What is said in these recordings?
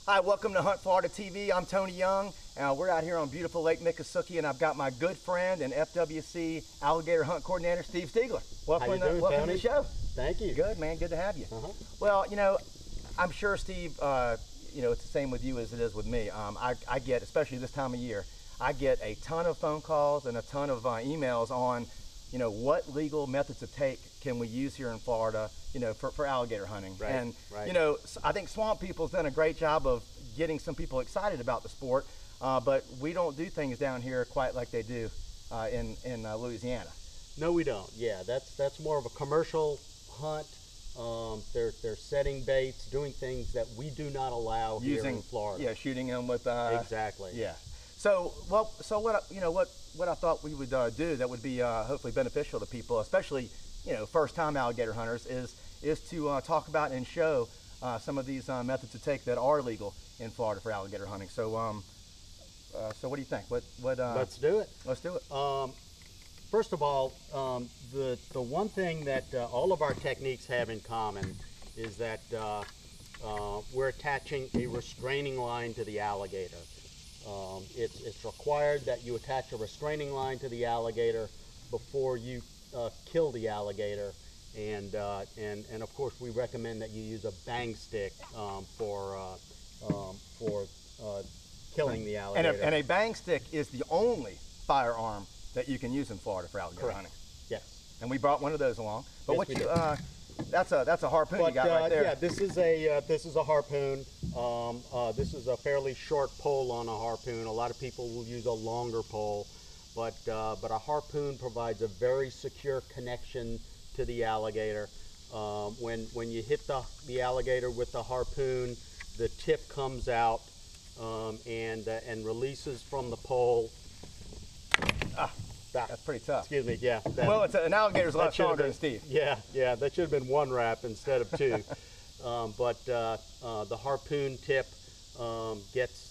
Hi, welcome to Hunt Florida TV. I'm Tony Young. We're out here on beautiful Lake Miccosukee, and I've got my good friend and FWC alligator hunt coordinator, Steve Stiegler. Welcome to the show. Thank you. Good, man. Good to have you. Well, you know, I'm sure, Steve, you know, it's the same with you as it is with me. I get, especially this time of year, I get a ton of phone calls and a ton of emails on, you know, what legal methods of take can we use here in Florida, you know, for alligator hunting. Right, and, right. you know, I think Swamp People's done a great job of getting some people excited about the sport, but we don't do things down here quite like they do in Louisiana. No, we don't. Yeah, that's more of a commercial hunt. They're setting baits, doing things that we do not allow here in Florida. Yeah, shooting them with exactly. Yeah. So what you know what I thought we would do that would be hopefully beneficial to people, especially, you know, first-time alligator hunters, is to talk about and show some of these methods to take that are legal in Florida for alligator hunting. So so what do you think? Let's do it. Let's do it. First of all, the one thing that all of our techniques have in common is that we're attaching a restraining line to the alligator. It's required that you attach a restraining line to the alligator before you kill the alligator, and of course we recommend that you use a bang stick for killing the alligator. And a bang stick is the only firearm that you can use in Florida for alligator hunting. Yes. And we brought one of those along. But yes, what you that's a harpoon you got right there. Yeah, this is a harpoon. This is a fairly short pole on a harpoon. A lot of people will use a longer pole, but a harpoon provides a very secure connection to the alligator. When you hit the alligator with the harpoon, the tip comes out and releases from the pole. That's pretty tough. Excuse me, yeah. Well, an alligator's a lot stronger than Steve. Yeah, that should have been one wrap instead of two. But the harpoon tip gets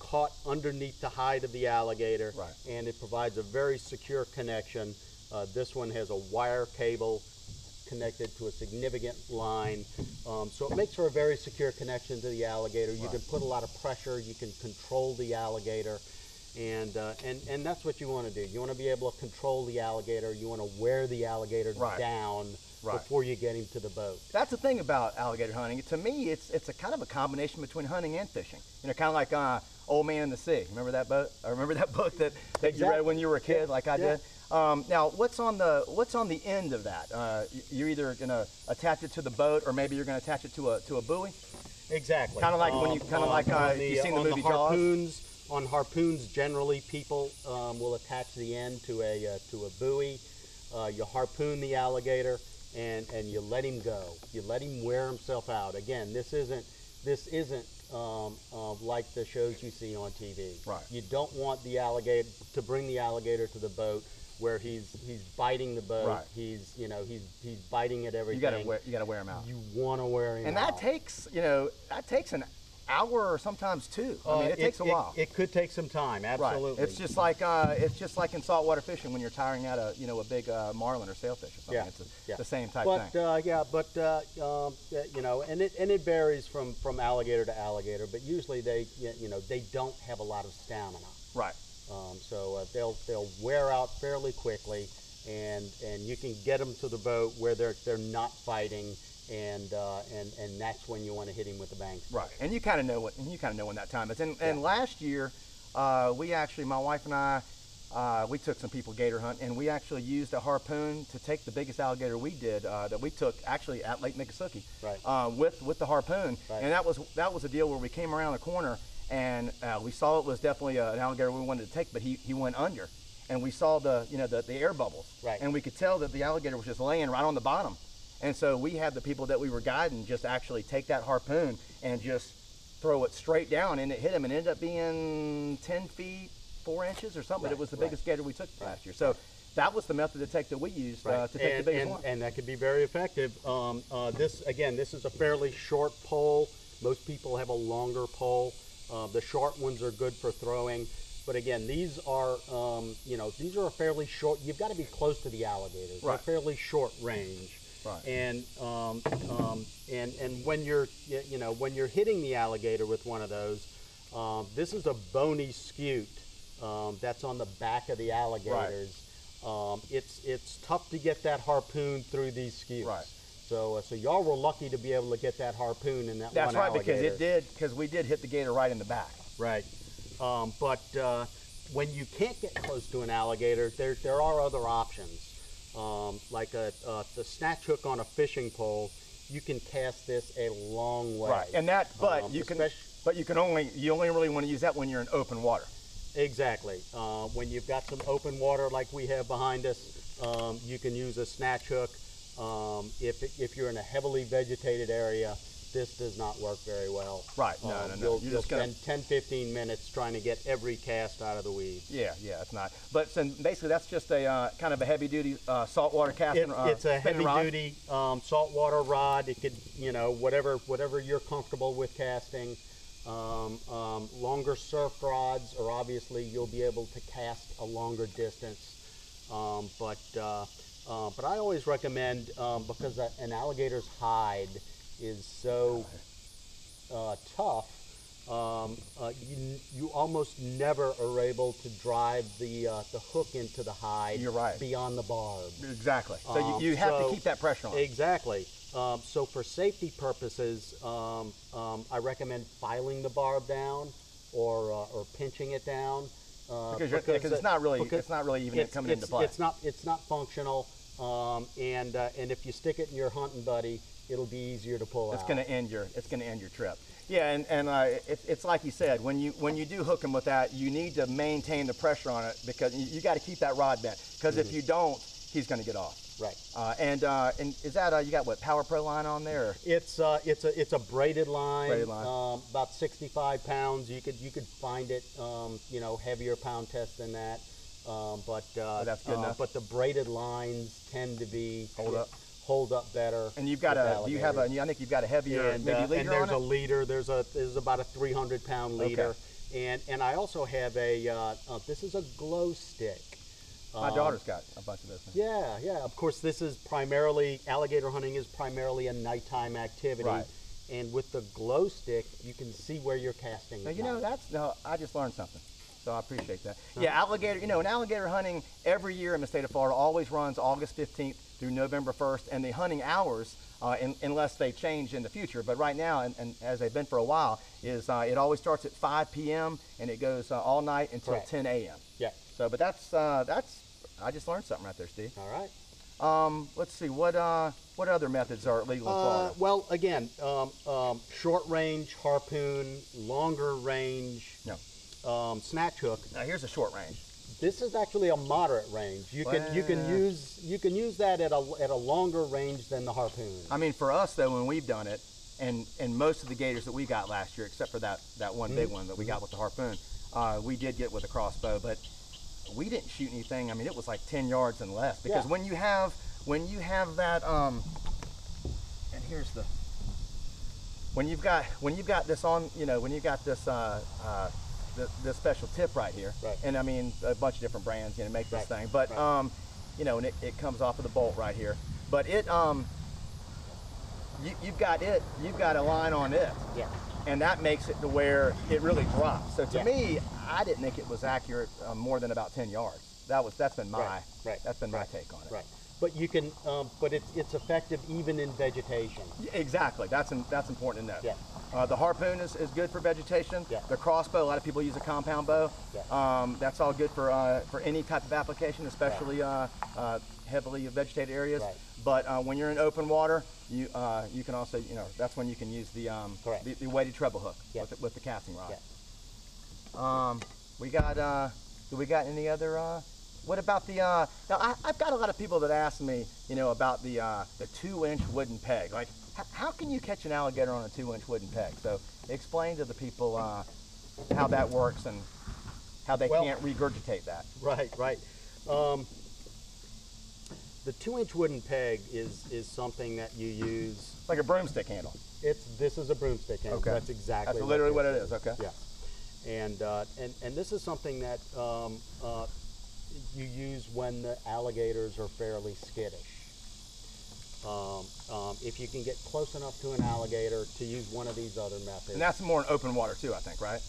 caught underneath the hide of the alligator, right, and it provides a very secure connection. This one has a wire cable connected to a significant line, so it makes for a very secure connection to the alligator. You can put a lot of pressure, you can control the alligator. And that's what you want to do. You want to be able to control the alligator. You want to wear the alligator down before you get him to the boat. That's the thing about alligator hunting. To me, it's a kind of a combination between hunting and fishing. You know, kind of like Old Man in the Sea. Remember that boat? I remember that book that you read when you were a kid, like I did. Now, what's on the end of that? You're either going to attach it to the boat, or maybe you're going to attach it to a buoy. Exactly. Kind of like when you've seen the movie Jaws. On harpoons, generally people will attach the end to a buoy. You harpoon the alligator and you let him go. You let him wear himself out. Again, this isn't like the shows you see on TV. Right. You don't want the alligator to bring the alligator to the boat where he's biting the boat. Right. He's biting at everything. You gotta wear him out. You want to wear him out. And that takes an hour or sometimes two. I mean, it takes a while. It could take some time, absolutely. Right. It's just like in saltwater fishing when you're tiring out a big marlin or sailfish or something. Yeah. It's the same type thing. You know, and it varies from alligator to alligator, but usually they don't have a lot of stamina. Right. So they'll wear out fairly quickly, and you can get them to the boat where they're not fighting. And that's when you want to hit him with the bang stick. Right, and you kind of know when that time is. And last year, we actually, my wife and I, we took some people gator hunt, and we actually used a harpoon to take the biggest alligator we did that we took actually at Lake Miccosukee. Right. With the harpoon, right. And that was a deal where we came around the corner and we saw it was definitely an alligator we wanted to take, but he went under, and we saw the air bubbles, right, and we could tell that the alligator was just laying right on the bottom. And so we had the people that we were guiding just actually take that harpoon and just throw it straight down, and it hit him, and ended up being 10 feet, 4 inches or something. Right, it was the biggest gator we took last year. So that was the method to take that we used to take the biggest one. And that could be very effective. This is a fairly short pole. Most people have a longer pole. The short ones are good for throwing. But again, these are fairly short. You've got to be close to the alligators. Right. They're fairly short range. Right. And when you're when you're hitting the alligator with one of those, this is a bony scute that's on the back of the alligators. Right. It's tough to get that harpoon through these scutes. Right. So y'all were lucky to be able to get that harpoon in that That's one right, alligator. because we did hit the gator right in the back. Right. But when you can't get close to an alligator, there are other options. Like the snatch hook on a fishing pole, you can cast this a long way. Right. And that, but you only really want to use that when you're in open water. Exactly. When you've got some open water like we have behind us, you can use a snatch hook. If you're in a heavily vegetated area, this does not work very well. Right. No. You'll spend 10-15 minutes trying to get every cast out of the weed. Yeah, it's not. But so basically, that's just a kind of a heavy-duty saltwater casting. It's a heavy-duty saltwater rod. It could, whatever you're comfortable with casting. Longer surf rods, or obviously you'll be able to cast a longer distance. But I always recommend, because an alligator's hide is so tough, you almost never are able to drive the hook into the hide. You're right. Beyond the barb. Exactly. So you have to keep that pressure on. Exactly. So for safety purposes, I recommend filing the barb down or pinching it down. Because it's not really even coming into play. It's not functional. And if you stick it in your hunting buddy, it'll be easier to pull out. It's going to end your trip. Yeah, and it's like you said, when you do hook him with that, you need to maintain the pressure on it, because you got to keep that rod bent. Because if you don't, he's going to get off. Right. And is that you got what, Power Pro line on there? Or? It's a braided line. Braided line. About 65 pounds. You could find it heavier pound test than that. But that's good enough. But the braided lines tend to be hold up better. And you've got I think you've got a heavier maybe leader and there's on it? A leader. There's about a 300-pound leader. Okay. And I also have this is a glow stick. My daughter's got a bunch of those things. Yeah. Of course, alligator hunting is primarily a nighttime activity. Right. And with the glow stick, you can see where you're casting. Now, I just learned something. So I appreciate that. Yeah, alligator, and alligator hunting every year in the state of Florida always runs August 15th through November 1st, and the hunting hours, unless they change in the future, but right now, and as they've been for a while, is it always starts at 5 p.m. and it goes all night until 10 a.m. Yeah. So, but that's I just learned something right there, Steve. All right. Let's see, what other methods are legal in Florida? Well, again, short range harpoon, longer range snatch hook. Now here's a short range. This is actually a moderate range. You can use that at a longer range than the harpoon. I mean, for us though, when we've done it, and most of the gators that we got last year, except for that one big one that we got with the harpoon, we did get with a crossbow, but we didn't shoot anything. I mean, it was like 10 yards and less, because when you have that and here's the when you've got this on, when you've got this this special tip right here, right. And I mean a bunch of different brands make this thing, but and it comes off of the bolt right here, but it you've got a line on it, and that makes it to where it really drops. So to me, I didn't think it was accurate more than about 10 yards. That's been my my take on it. Right. But you can, but it's effective even in vegetation. Exactly. That's important to know. Yeah. The harpoon is good for vegetation. Yeah. The crossbow, a lot of people use a compound bow. Yeah. That's all good for any type of application, especially heavily vegetated areas. Right. But when you're in open water, you can also, that's when you can use the weighted treble hook with the casting rod. Yeah. Do we got any other? What about the? Now I've got a lot of people that ask me, about the 2-inch wooden peg. Like, how can you catch an alligator on a 2-inch wooden peg? So explain to the people how that works and how they can't regurgitate that. Right. The 2-inch wooden peg is something that you use. Like a broomstick handle. This is a broomstick handle. Okay. That's exactly. That's literally what it is. Okay. Yeah. And this is something that you use when the alligators are fairly skittish. if you can get close enough to an alligator to use one of these other methods. And that's more in open water too, I think, right?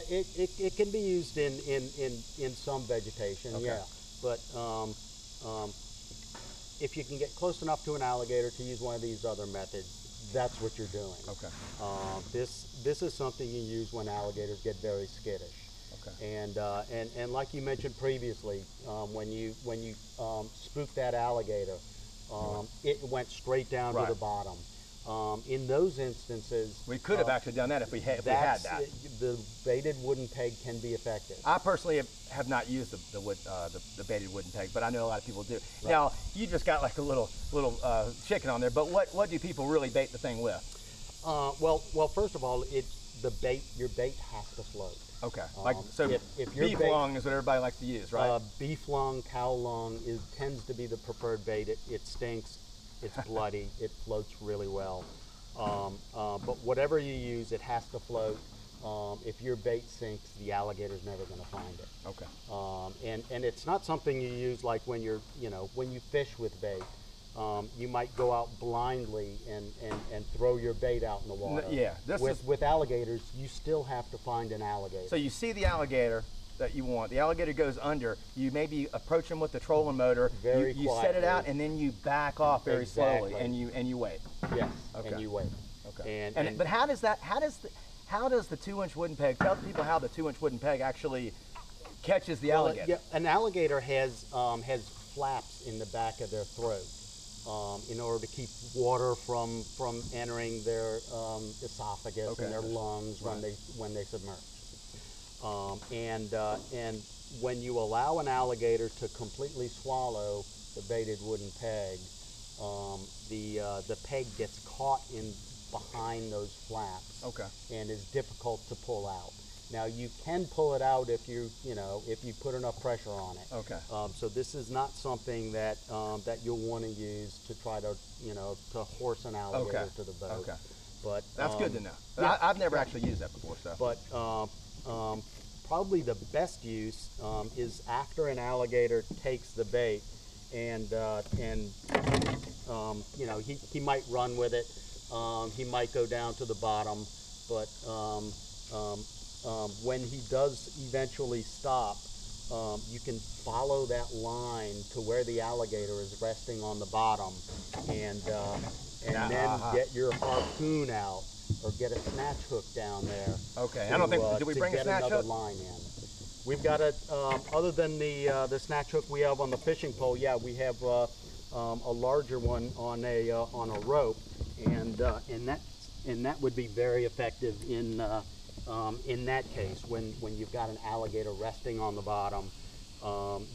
It can be used in some vegetation, okay. yeah. But if you can get close enough to an alligator to use one of these other methods, that's what you're doing. Okay. This is something you use when alligators get very skittish. Okay. And like you mentioned previously, when you spooked that alligator, it went straight down right. to the bottom. In those instances, we could have actually done that if we had that. The baited wooden peg can be effective. I personally have not used the baited wooden peg, but I know a lot of people do. Right. Now you just got like a little chicken on there, but what do people really bait the thing with? Well, first of all, your bait has to float. Okay. So if beef lung is what everybody likes to use, right? Beef lung, cow lung tends to be the preferred bait. It stinks. It's bloody. It floats really well. But whatever you use, it has to float. If your bait sinks, the alligator's never going to find it. Okay. And it's not something you use like when you fish with bait. You might go out blindly and throw your bait out in the water. Yeah. With alligators, you still have to find an alligator. So you see the alligator that you want. The alligator goes under. You maybe approach him with the trolling motor. You set it out and then you back off very slowly and you wait. Yes. Okay. And you wait. Okay. But how does the 2-inch wooden peg, tell people how the 2-inch wooden peg actually catches the alligator? Yeah, an alligator has flaps in the back of their throat in order to keep water from entering their esophagus and their lungs when they submerge. And when you allow an alligator to completely swallow the baited wooden peg, the peg gets caught in behind those flaps and is difficult to pull out. Now you can pull it out if you put enough pressure on it. Okay. So this is not something that you'll want to use to try to to horse an alligator to the boat. Okay. But that's good to know. Yeah, I've never actually used that before. So. But probably the best use is after an alligator takes the bait, and he might run with it. He might go down to the bottom, but when he does eventually stop, you can follow that line to where the alligator is resting on the bottom, and then get your harpoon out or get a snatch hook down there. Okay, I don't think, did we bring a snatch hook? Line in. We've got a, other than the snatch hook we have on the fishing pole, yeah, we have a larger one on a rope, and that would be very effective in that case when you've got an alligator resting on the bottom.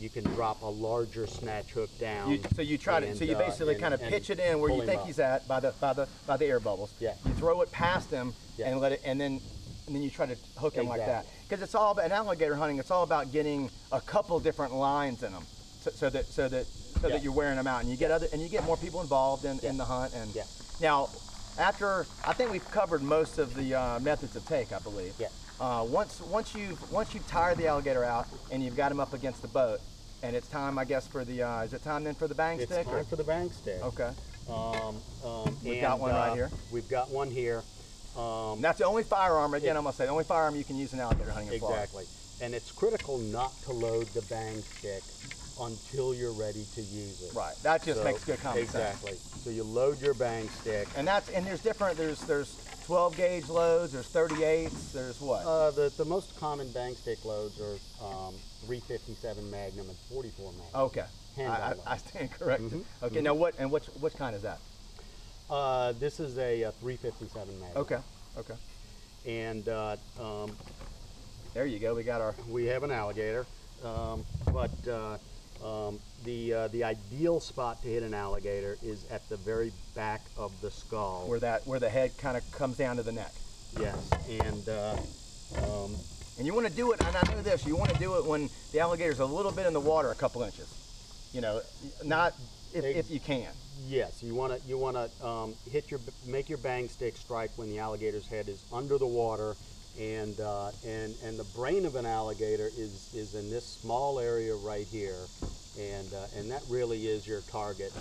You can drop a larger snatch hook down. So you basically kind of pitch it in where you think he's at by the air bubbles. Yeah. You throw it past him and let it, and then you try to hook him like that. Because it's all about, in alligator hunting, it's all about getting a couple different lines in them, so that you're wearing them out, and you get more people involved in the hunt. And now, after I think we've covered most of the methods of take, I believe. Yeah. Once you've tired the alligator out and you've got him up against the boat, and it's time, I guess, for the is it time then for the bang stick? It's time for the bang stick. Okay. We've got one right here. We've got one here. That's the only firearm. Again, I'm gonna say the only firearm you can use in alligator hunting. Exactly. And it's critical not to load the bang stick until you're ready to use it. Right. That just makes good common sense. Exactly. So you load your bang stick. And there's different. There's 12 gauge loads. There's 38s. There's what? The most common bang stick loads are 357 Magnum and 44 Magnum. Okay. I stand corrected. Mm-hmm. Okay. Mm-hmm. Now which kind is that? This is a 357 Magnum. Okay. Okay. And there you go. We have an alligator. But the ideal spot to hit an alligator is at the very back of the skull, where the head kind of comes down to the neck. Yes, and you want to do it. And I know this. You want to do it when the alligator's a little bit in the water, a couple inches. Not if you can. Yes, you want to make your bang stick strike when the alligator's head is under the water and the brain of an alligator is in this small area right here, and that really is your target.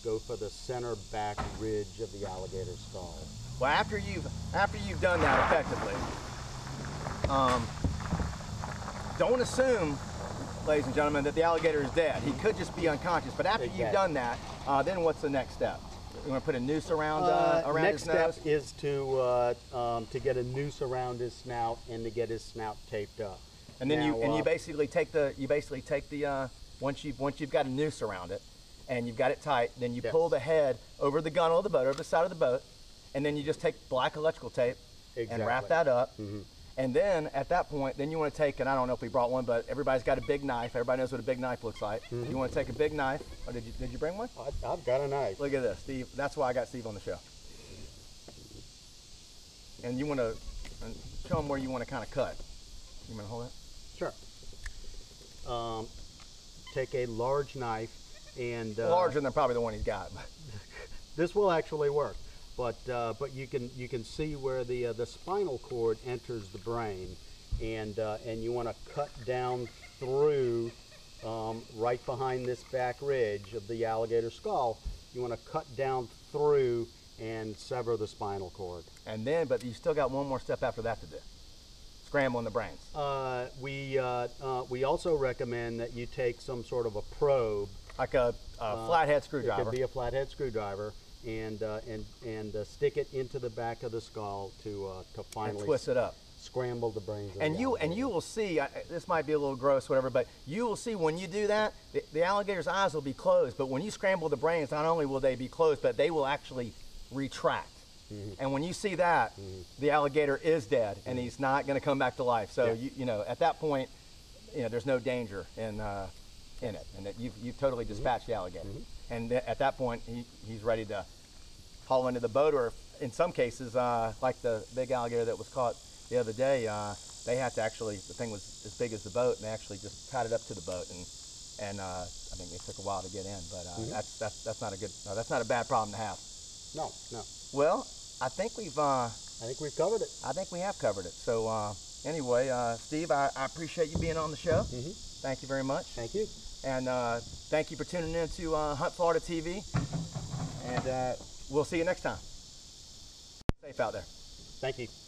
Go for the center back ridge of the alligator skull. Well, after you've done that effectively, don't assume, ladies and gentlemen, that the alligator is dead. He could just be unconscious. But after you've done that, then what's the next step? You want to put a noose around his nose? Next step is to get a noose around his snout and to get his snout taped up. And then you basically take the once you've got a noose around it and you've got it tight, then you pull the head over the gunnel of the boat, over the side of the boat, and then you just take black electrical tape and wrap that up. And then at that point, then you want to take, and I don't know if we brought one, but everybody's got a big knife. Everybody knows what a big knife looks like. You want to take a big knife. Or did you bring one? I've got a knife. Look at this, Steve. That's why I got Steve on the show. And you want to show them where you want to kind of cut. You want to hold it? Sure. Take a large knife and larger than probably the one he's got. This will actually work. But you can see where the spinal cord enters the brain, and you want to cut down through right behind this back ridge of the alligator skull. You want to cut down through and sever the spinal cord. And then, but you still got one more step after that to do. Scrambling the brains. We also recommend that you take some sort of a probe, like a flathead screwdriver. It could be a flathead screwdriver. And stick it into the back of the skull to finally and twist it up, scramble the brains. And you will see. This might be a little gross, whatever, but you will see when you do that, the alligator's eyes will be closed. But when you scramble the brains, not only will they be closed, but they will actually retract. And when you see that, the alligator is dead, and he's not going to come back to life. So you know, at that point, there's no danger in it, and that you've totally dispatched the alligator. And at that point, he's ready to haul into the boat, or in some cases, like the big alligator that was caught the other day, they had to actually, the thing was as big as the boat, and they actually just tied it up to the boat, and I think it took a while to get in, but that's not a good, that's not a bad problem to have. No. Well, I think we've covered it. I think we have covered it. So anyway, Steve, I appreciate you being on the show. Thank you very much. Thank you. And thank you for tuning in to HuntFloridaTV. And we'll see you next time. Safe out there. Thank you.